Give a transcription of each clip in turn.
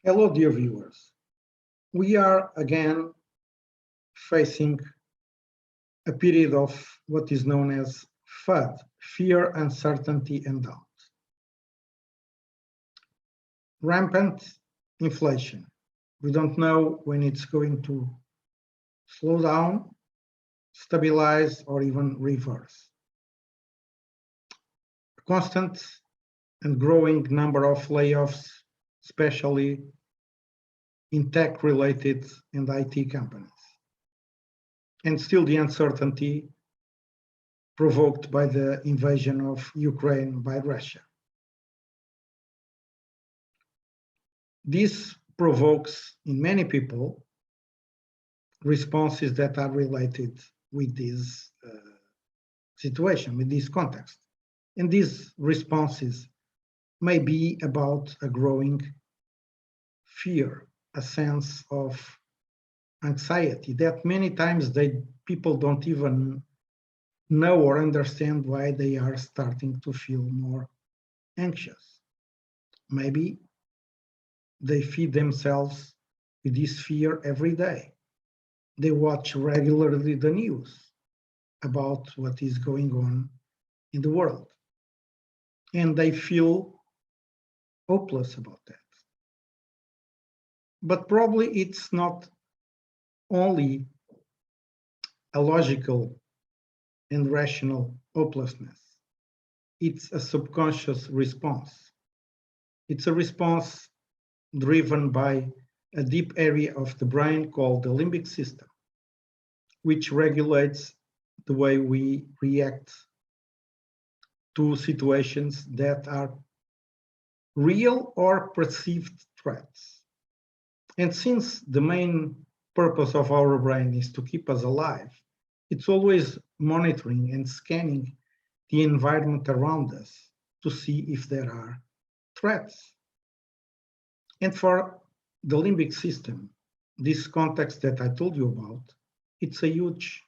Hello, dear viewers. We are again facing a period of what is known as FUD, fear, uncertainty, and doubt. Rampant inflation. We don't know when it's going to slow down, stabilize, or even reverse. A constant and growing number of layoffs, especially in tech-related and IT companies. And still the uncertainty provoked by the invasion of Ukraine by Russia. This provokes in many people responses that are related with this situation, with this context. And these responses may be about a growing fear, a sense of anxiety that many times people don't even know or understand why they are starting to feel more anxious. Maybe they feed themselves with this fear every day. They watch regularly the news about what is going on in the world, and they feel hopeless about that. But probably it's not only a logical and rational hopelessness. It's a subconscious response. It's a response driven by a deep area of the brain called the limbic system, which regulates the way we react to situations that are real or perceived threats. And since the main purpose of our brain is to keep us alive, it's always monitoring and scanning the environment around us to see if there are threats. And for the limbic system, this context that I told you about, it's a huge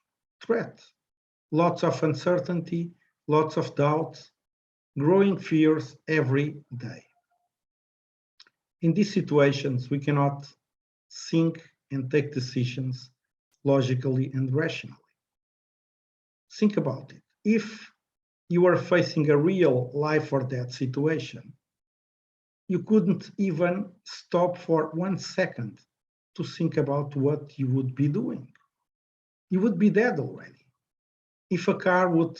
threat. Lots of uncertainty, lots of doubts, growing fears every day. In these situations, we cannot think and take decisions logically and rationally. Think about it. If you are facing a real life or death situation, you couldn't even stop for 1 second to think about what you would be doing. You would be dead already. If a car would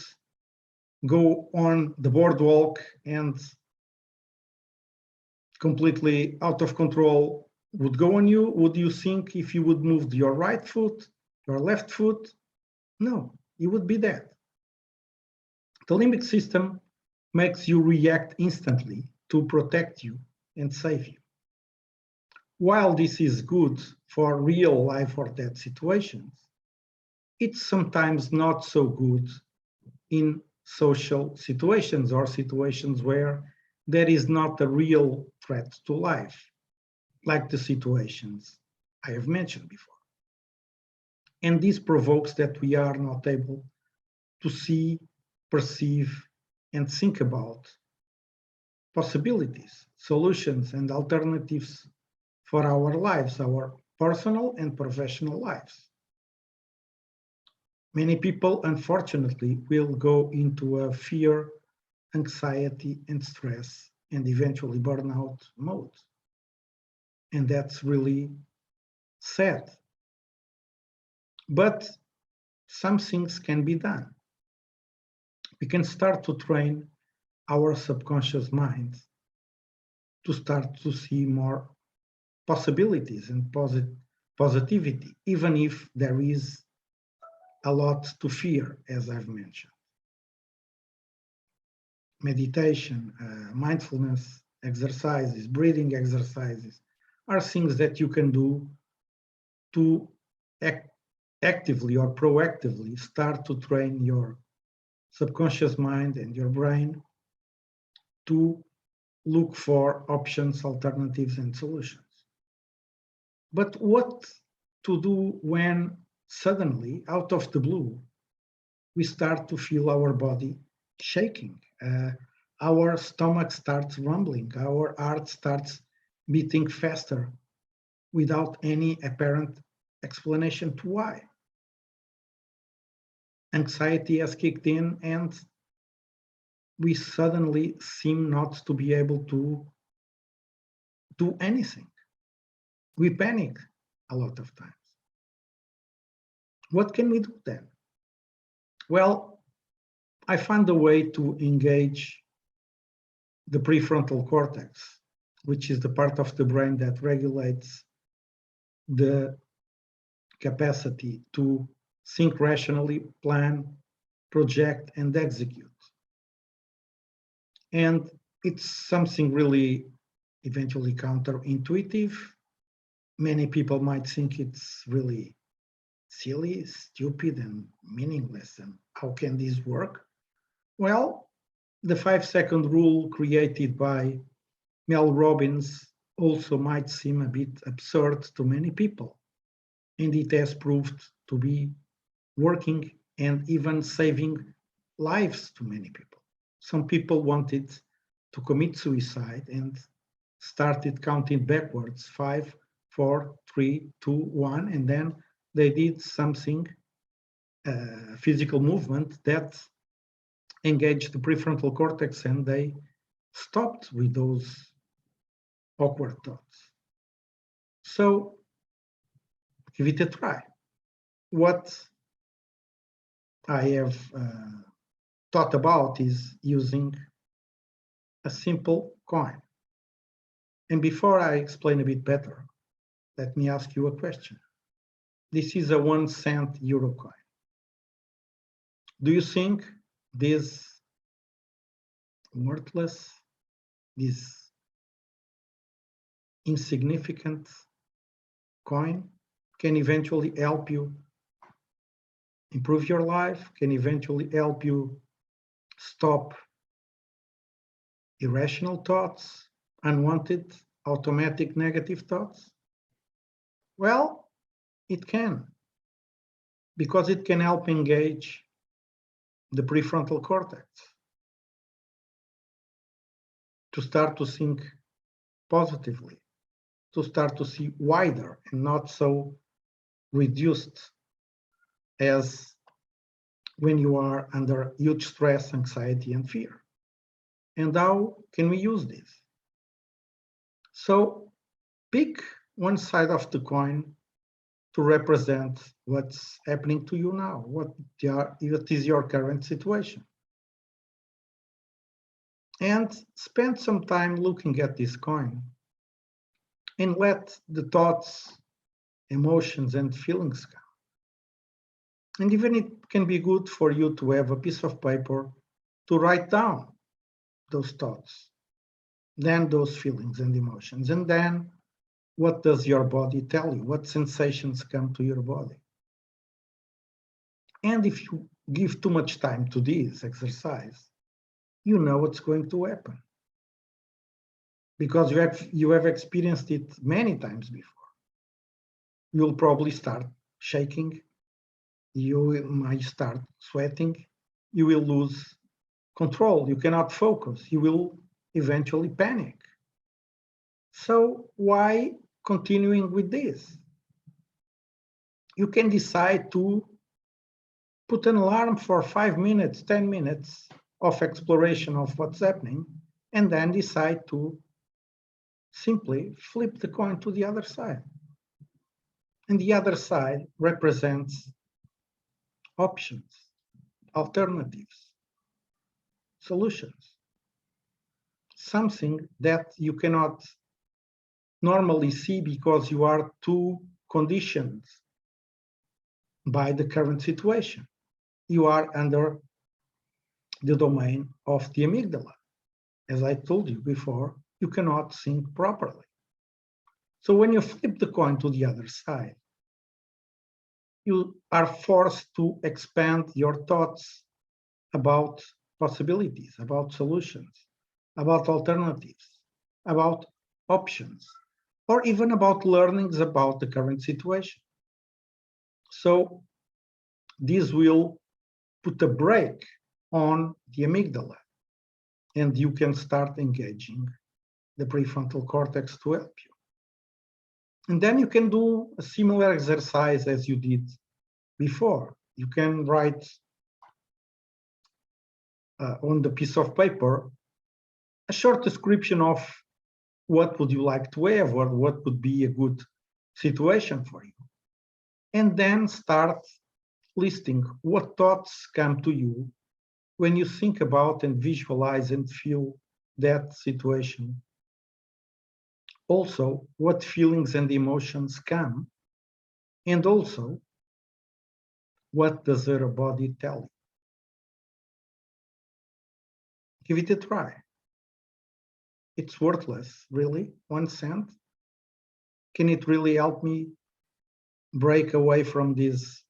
go on the boardwalk and completely out of control would go on you, would you think if you would move your right foot, your left foot? No, you would be dead. The limbic system makes you react instantly to protect you and save you. While this is good for real life or death situations, it's sometimes not so good in social situations or situations where there is not a real threat to life, like the situations I have mentioned before. And this provokes that we are not able to see, perceive, and think about possibilities, solutions, and alternatives for our lives, our personal and professional lives. Many people, unfortunately, will go into a fear, anxiety, and stress, and eventually burnout mode. And that's really sad. But some things can be done. We can start to train our subconscious mind to start to see more possibilities and positivity, even if there is a lot to fear, as I've mentioned. Meditation, mindfulness exercises, breathing exercises are things that you can do to actively or proactively start to train your subconscious mind and your brain to look for options, alternatives, and solutions. But what to do when suddenly, out of the blue, we start to feel our body shaking, our stomach starts rumbling, our heart starts beating faster without any apparent explanation to why. Anxiety has kicked in and we suddenly seem not to be able to do anything. We panic a lot of times. What can we do then? Well, I found a way to engage the prefrontal cortex, which is the part of the brain that regulates the capacity to think rationally, plan, project, and execute. And it's something really eventually counterintuitive. Many people might think it's really silly, stupid, and meaningless. And how can this work? Well, the 5-second rule created by Mel Robbins also might seem a bit absurd to many people. And it has proved to be working and even saving lives to many people. Some people wanted to commit suicide and started counting backwards, 5, 4, 3, 2, 1, and then they did something, physical movement that engaged the prefrontal cortex, and they stopped with those awkward thoughts. So give it a try. What I have thought about is using a simple coin. And before I explain a bit better, let me ask you a question. This is a 1 cent euro coin. Do you think this worthless, this insignificant coin can eventually help you improve your life, can eventually help you stop irrational thoughts, unwanted, automatic negative thoughts? Well, it can, because it can help engage the prefrontal cortex to start to think positively, to start to see wider and not so reduced as when you are under huge stress, anxiety, and fear. And how can we use this? So pick one side of the coin to represent what's happening to you now, what is your current situation. And spend some time looking at this coin and let the thoughts, emotions, and feelings come. And even it can be good for you to have a piece of paper to write down those thoughts, then those feelings and emotions, and then what does your body tell you? What sensations come to your body? And if you give too much time to this exercise, you know what's going to happen, because you have experienced it many times before. You'll probably start shaking, you might start sweating, you will lose control, you cannot focus, you will eventually panic. So why continuing with this? You can decide to put an alarm for 5 minutes, 10 minutes of exploration of what's happening, and then decide to simply flip the coin to the other side. And the other side represents options, alternatives, solutions, something that you cannot normally see because you are too conditioned by the current situation. You are under the domain of the amygdala. As I told you before, you cannot think properly. So when you flip the coin to the other side, you are forced to expand your thoughts about possibilities, about solutions, about alternatives, about options, or even about learnings about the current situation. So this will put a brake on the amygdala, and you can start engaging the prefrontal cortex to help you. And then you can do a similar exercise as you did before. You can write on the piece of paper a short description of what would you like to have or what would be a good situation for you. And then start listing what thoughts come to you when you think about and visualize and feel that situation. Also, what feelings and emotions come, and also, what does your body tell you? Give it a try. It's worthless, really, 1 cent. Can it really help me break away from these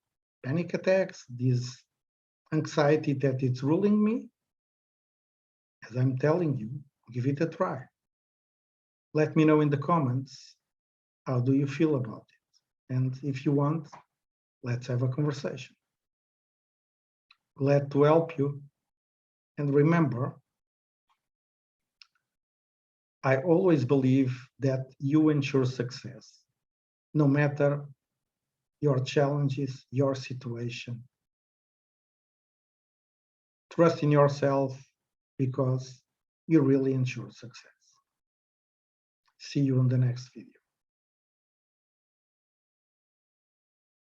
panic attacks, this anxiety that it's ruling me? As I'm telling you, give it a try. Let me know in the comments, how do you feel about it? And if you want, let's have a conversation. Glad to help you. And remember, I always believe that you ensure success, no matter your challenges, your situation. Trust in yourself because you really ensure success. See you in the next video.